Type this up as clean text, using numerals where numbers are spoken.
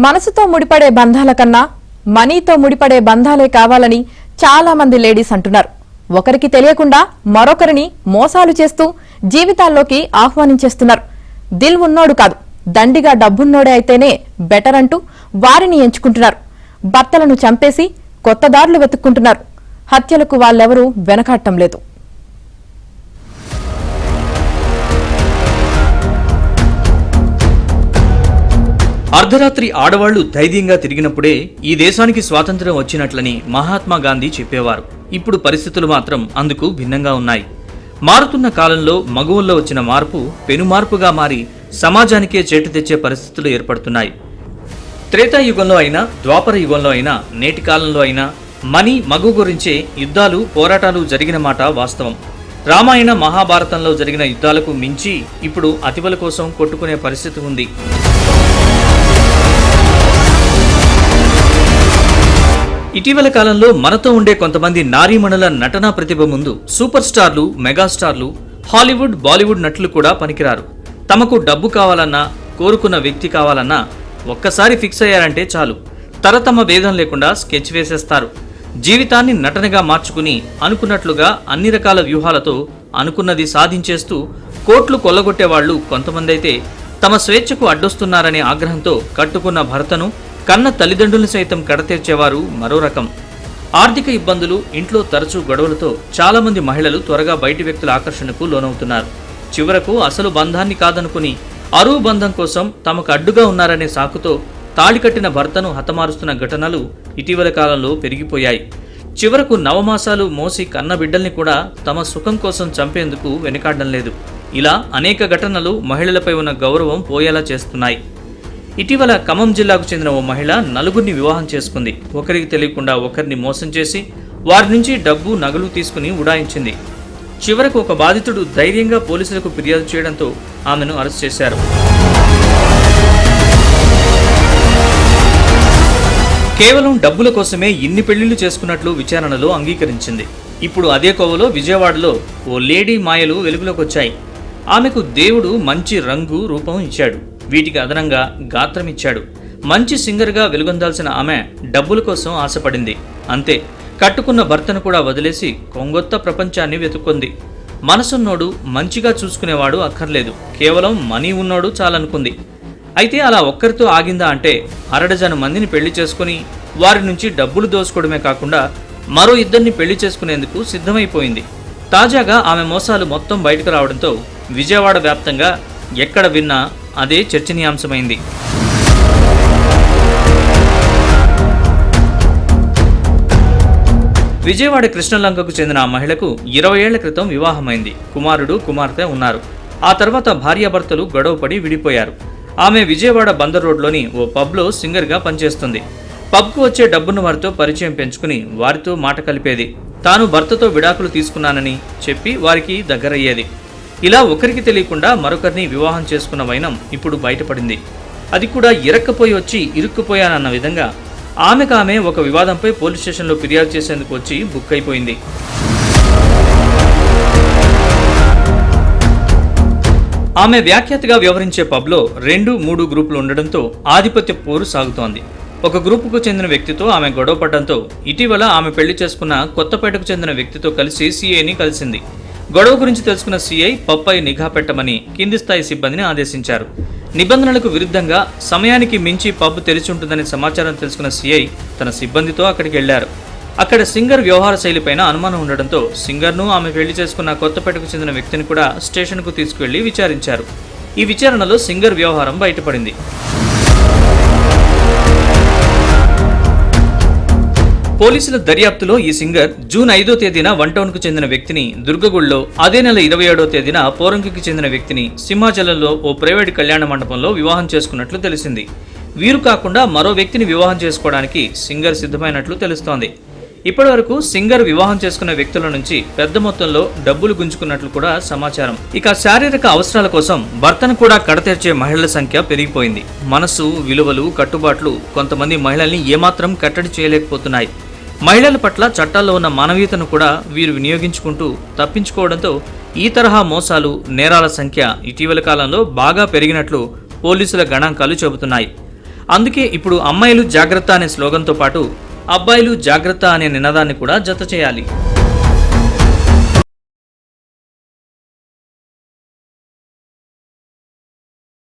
మనసుతో ముడిపడే బంధాల కన్నా మనీతో ముడిపడే బంధాలే కావాలని చాలా మంది లేడీస్ అంటున్నారు. ఒకరికి తెలియకుండా మరొకరిని మోసాలు చేస్తూ జీవితాల్లోకి ఆహ్వానించేస్తున్నారు. దిల్ ఉన్నోడు కాదు, దండిగా డబ్బున్నోడే అయితేనే బెటర్ అంటూ వారిని ఎంచుకుంటున్నారు. భర్తలను చంపేసి కొత్త దారులు వెతుక్కుంటున్నారు. హత్యలకు వాళ్ళెవరూ వెనకాడటం లేదు. అర్ధరాత్రి ఆడవాళ్లు ధైర్యంగా తిరిగినప్పుడే ఈ దేశానికి స్వాతంత్ర్యం వచ్చినట్లని మహాత్మా గాంధీ చెప్పేవారు. ఇప్పుడు పరిస్థితులు మాత్రం అందుకు భిన్నంగా ఉన్నాయి. మారుతున్న కాలంలో మగువుల్లో వచ్చిన మార్పు పెనుమార్పుగా మారి సమాజానికే చేటు తెచ్చే పరిస్థితులు ఏర్పడుతున్నాయి. త్రేతాయుగంలో అయినా ద్వాపర యుగంలో అయినా నేటి కాలంలో అయినా మనీ మగువు గురించే యుద్ధాలు పోరాటాలు జరిగిన మాట వాస్తవం. రామాయణ మహాభారతంలో జరిగిన యుద్ధాలకు మించి ఇప్పుడు అతివల కోసం కొట్టుకునే పరిస్థితి ఉంది. ఇటీవల కాలంలో మనతో ఉండే కొంతమంది నారీమణుల నటనా ప్రతిభ ముందు సూపర్ స్టార్లు, మెగాస్టార్లు, హాలీవుడ్, బాలీవుడ్ నటులు కూడా పనికిరారు. తమకు డబ్బు కావాలన్నా, కోరుకున్న వ్యక్తి కావాలన్నా ఒక్కసారి ఫిక్స్ అయ్యారంటే చాలు, తరతమ భేదం లేకుండా స్కెచ్ వేసేస్తారు. జీవితాన్ని నటనగా మార్చుకుని అనుకున్నట్లుగా అన్ని రకాల వ్యూహాలతో అనుకున్నది సాధించేస్తూ కోట్లు కొల్లగొట్టేవాళ్లు కొంతమంది అయితే తమ స్వేచ్ఛకు అడ్డొస్తున్నారనే ఆగ్రహంతో కట్టుకున్న భర్తను, కన్న తల్లిదండ్రులను సైతం కడతీర్చేవారు మరో రకం. ఆర్థిక ఇబ్బందులు, ఇంట్లో తరచూ గొడవలతో చాలా మంది మహిళలు త్వరగా బయటి వ్యక్తుల ఆకర్షణకు లోనవుతున్నారు. చివరకు అసలు బంధాన్ని కాదనుకుని అరువు బంధం కోసం తమకు అడ్డుగా ఉన్నారనే సాకుతో తాళికట్టిన భర్తను హతమారుస్తున్న ఘటనలు ఇటీవల కాలంలో పెరిగిపోయాయి. చివరకు నవమాసాలు మోసి కన్న బిడ్డల్ని కూడా తమ సుఖం కోసం చంపేందుకు వెనుకాడడం లేదు. ఇలా అనేక ఘటనలు మహిళలపై ఉన్న గౌరవం పోయేలా చేస్తున్నాయి. ఇటీవల ఖమ్మం జిల్లాకు చెందిన ఓ మహిళ నలుగురిని వివాహం చేసుకుంది. ఒకరికి తెలియకుండా ఒకరిని మోసం చేసి వారి నుంచి డబ్బు, నగలు తీసుకుని ఉడాయించింది. చివరకు ఒక బాధితుడు ధైర్యంగా పోలీసులకు ఫిర్యాదు చేయడంతో ఆమెను అరెస్ట్ చేశారు. కేవలం డబ్బుల కోసమే ఇన్ని పెళ్లిళ్లు చేసుకున్నట్లు విచారణలో అంగీకరించింది. ఇప్పుడు అదే కోవలో విజయవాడలో ఓ లేడీ మాయలు వెలుగులోకొచ్చాయి. ఆమెకు దేవుడు మంచి రంగు, రూపం ఇచ్చాడు. వీటికి అదనంగా గాత్రం ఇచ్చాడు. మంచి సింగర్గా వెలుగొందాల్సిన ఆమె డబ్బుల కోసం ఆశపడింది. అంతే, కట్టుకున్న భర్తను కూడా వదిలేసి కొంగొత్త ప్రపంచాన్ని వెతుక్కుంది. మనసున్నోడు, మంచిగా చూసుకునేవాడు అక్కర్లేదు, కేవలం మనీ ఉన్నోడు చాలనుకుంది. అయితే అలా ఒక్కరితో ఆగిందా అంటే అరడజను మందిని పెళ్లి చేసుకుని వారి నుంచి డబ్బులు దోసుకోవడమే కాకుండా మరో ఇద్దరిని పెళ్లి చేసుకునేందుకు సిద్ధమైపోయింది. తాజాగా ఆమె మోసాలు మొత్తం బయటకు రావడంతో విజయవాడ వ్యాప్తంగా ఎక్కడ విన్నా అదే చర్చనీయాంశమైంది. విజయవాడ కృష్ణలంకకు చెందిన ఆ మహిళకు 20 ఏళ్ల క్రితం వివాహమైంది. కుమారుడు, కుమార్తె ఉన్నారు. ఆ తర్వాత భార్యాభర్తలు గొడవపడి విడిపోయారు. ఆమె విజయవాడ బందర్ రోడ్లోని ఓ పబ్లో సింగర్గా పనిచేస్తుంది. పబ్కు వచ్చే డబ్బును వారితో పరిచయం పెంచుకుని వారితో మాట కలిపేది. తాను భర్తతో విడాకులు తీసుకున్నానని చెప్పి వారికి దగ్గరయ్యేది. ఇలా ఒకరికి తెలియకుండా మరొకరిని వివాహం చేసుకున్న వైనం ఇప్పుడు బయటపడింది. అది కూడా ఇరక్కపోయి వచ్చి ఇరుక్కుపోయానన్న విధంగా ఆమె ఒక వివాదంపై పోలీస్ స్టేషన్లో ఫిర్యాదు చేసేందుకు వచ్చి బుక్ అయిపోయింది. ఆమె వ్యాఖ్యాతగా వ్యవహరించే పబ్లో 2-3 గ్రూపులు ఉండడంతో ఆధిపత్య పోరు సాగుతోంది. ఒక గ్రూపుకు చెందిన వ్యక్తితో ఆమె గొడవపడడంతో ఇటీవల ఆమె పెళ్లి చేసుకున్న కొత్తపేటకు చెందిన వ్యక్తితో కలిసి సీఐని కలిసింది. గొడవ గురించి తెలుసుకున్న సీఐ పబ్పై నిఘా పెట్టమని కింది స్థాయి సిబ్బందిని ఆదేశించారు. నిబంధనలకు విరుద్ధంగా సమయానికి మించి పబ్ తెరిచి ఉంటుందనే సమాచారం తెలుసుకున్న సీఐ తన సిబ్బందితో అక్కడికి వెళ్లారు. అక్కడ సింగర్ వ్యవహార శైలిపైన అనుమానం ఉండడంతో సింగర్ను, ఆమె పెళ్లి చేసుకున్న కొత్తపేటకు చెందిన వ్యక్తిని కూడా స్టేషన్కు తీసుకువెళ్లి విచారించారు. ఈ విచారణలో సింగర్ వ్యవహారం బయటపడింది. పోలీసుల దర్యాప్తులో ఈ సింగర్ జూన్ 5వ తేదీన వన్ టౌన్కు చెందిన వ్యక్తిని దుర్గగుడిలో, అదే నెల 27వ తేదీన పోరంకికి చెందిన వ్యక్తిని సింహాచలంలో ఓ ప్రైవేటు కళ్యాణ మండపంలో వివాహం చేసుకున్నట్లు తెలిసింది. వీరు కాకుండా మరో వ్యక్తిని వివాహం చేసుకోవడానికి సింగర్ సిద్ధమైనట్లు తెలుస్తోంది. ఇప్పటివరకు సింగర్ వివాహం చేసుకున్న వ్యక్తుల నుంచి పెద్ద మొత్తంలో డబ్బులు గుంజుకున్నట్లు కూడా సమాచారం. ఇక శారీరక అవసరాల కోసం భర్తను కూడా కడతీర్చే మహిళల సంఖ్య పెరిగిపోయింది. మనసు, విలువలు, కట్టుబాట్లు కొంతమంది మహిళల్ని ఏమాత్రం కట్టడి చేయలేకపోతున్నాయి. మహిళల పట్ల చట్టాల్లో ఉన్న మానవీయతను కూడా వీరు వినియోగించుకుంటూ తప్పించుకోవడంతో ఈ తరహా మోసాలు, నేరాల సంఖ్య ఇటీవల కాలంలో బాగా పెరిగినట్లు పోలీసుల గణాంకాలు చెబుతున్నాయి. అందుకే ఇప్పుడు అమ్మాయిలు జాగ్రత్త అనే స్లోగన్తో పాటు అబ్బాయిలు జాగ్రత్త అనే నినాదాన్ని కూడా జత చేయాలి.